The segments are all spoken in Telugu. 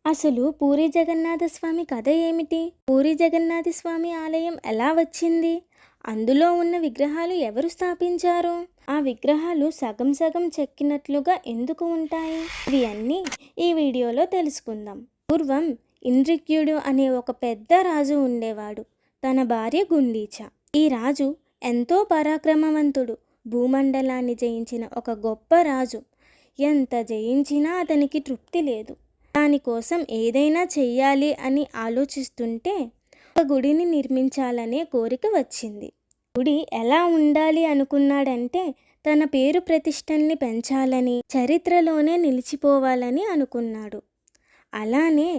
అసలు పూరి జగన్నాథ స్వామి కథ ఏమిటి? పూరి జగన్నాథ స్వామి ఆలయం ఎలా వచ్చింది? అందులో ఉన్న విగ్రహాలు ఎవరు స్థాపించారు? ఆ విగ్రహాలు సగం సగం చెక్కినట్లుగా ఎందుకు ఉంటాయి? ఇవి అన్నీ ఈ వీడియోలో తెలుసుకుందాం. పూర్వం ఇంద్రిక్యుడు అనే ఒక పెద్ద రాజు ఉండేవాడు. తన భార్య గుండీచ. ఈ రాజు ఎంతో పరాక్రమవంతుడు. భూమండలాన్ని జయించిన ఒక గొప్ప రాజు. ఎంత జయించినా అతనికి తృప్తి లేదు. దానికోసం ఏదైనా చెయ్యాలి అని ఆలోచిస్తుంటే ఒక గుడిని నిర్మించాలనే కోరిక వచ్చింది. గుడి ఎలా ఉండాలి అనుకున్నాడంటే తన పేరు ప్రతిష్టల్ని పెంచాలని, చరిత్రలోనే నిలిచిపోవాలని అనుకున్నాడు. అలానే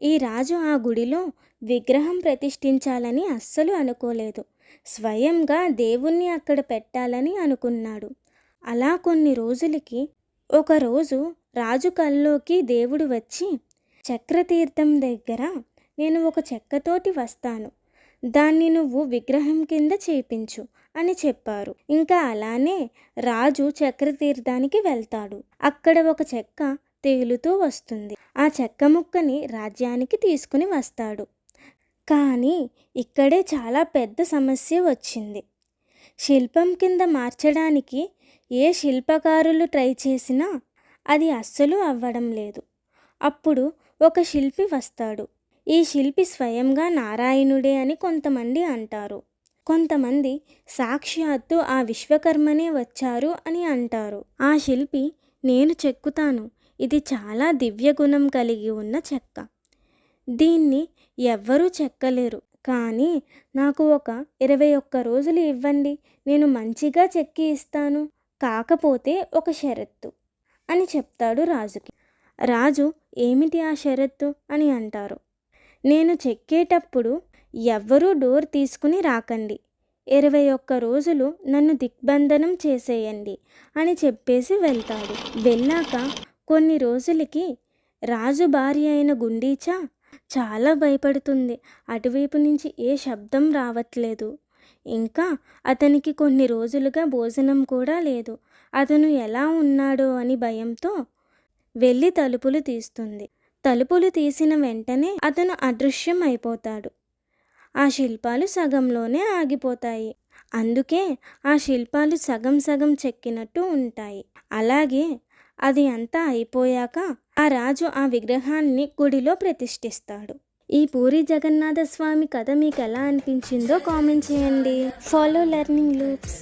ఈ రాజు ఆ గుడిలో విగ్రహం ప్రతిష్ఠించాలని అస్సలు అనుకోలేదు. స్వయంగా దేవుణ్ణి అక్కడ పెట్టాలని అనుకున్నాడు. అలా కొన్ని రోజులకి ఒకరోజు రాజు కల్లోకి దేవుడు వచ్చి, చక్రతీర్థం దగ్గర నేను ఒక చెక్కతోటి వస్తాను, దాన్ని నువ్వు విగ్రహం కింద చేపించు అని చెప్పారు. ఇంకా అలానే రాజు చక్రతీర్థానికి వెళ్తాడు. అక్కడ ఒక చెక్క తేలుతూ వస్తుంది. ఆ చెక్క ముక్కని రాజ్యానికి తీసుకుని వస్తాడు. కానీ ఇక్కడే చాలా పెద్ద సమస్య వచ్చింది. శిల్పం కింద మార్చడానికి ఏ శిల్పకారులు ట్రై చేసినా అది అస్సలు అవ్వడం లేదు. అప్పుడు ఒక శిల్పి వస్తాడు. ఈ శిల్పి స్వయంగా నారాయణుడే అని కొంతమంది అంటారు. కొంతమంది సాక్షాత్తు ఆ విశ్వకర్మనే వచ్చారు అని అంటారు. ఆ శిల్పి, నేను చెక్కుతాను, ఇది చాలా దివ్య గుణం కలిగి ఉన్న చెక్క, దీన్ని ఎవ్వరూ చెక్కలేరు, కానీ నాకు ఒక 21 రోజులు ఇవ్వండి, నేను మంచిగా చెక్కి ఇస్తాను, కాకపోతే ఒక షరత్తు అని చెప్తాడు రాజుకి. రాజు, ఏమిటి ఆ షరత్తు అని అంటారు. నేను చెక్కేటప్పుడు ఎవ్వరూ డోర్ తీసుకుని రాకండి, 21 రోజులు నన్ను దిగ్బంధనం చేసేయండి అని చెప్పేసి వెళ్తాడు. వెళ్ళాక కొన్ని రోజులకి రాజు భార్య అయిన గుండీచ చాలా భయపడుతుంది. అటువైపు నుంచి ఏ శబ్దం రావట్లేదు. ఇంకా అతనికి కొన్ని రోజులుగా భోజనం కూడా లేదు. అతను ఎలా ఉన్నాడో అని భయంతో వెళ్ళి తలుపులు తీస్తుంది. తలుపులు తీసిన వెంటనే అతను అదృశ్యం అయిపోతాడు. ఆ శిల్పాలు సగంలోనే ఆగిపోతాయి. అందుకే ఆ శిల్పాలు సగం సగం చెక్కినట్టు ఉంటాయి. అలాగే అది అంతా అయిపోయాక ఆ రాజు ఆ విగ్రహాన్ని గుడిలో ప్రతిష్ఠిస్తాడు. ఈ పూరి జగన్నాథ స్వామి కథ మీకు ఎలా అనిపించిందో కామెంట్ చేయండి. Follow learning loops.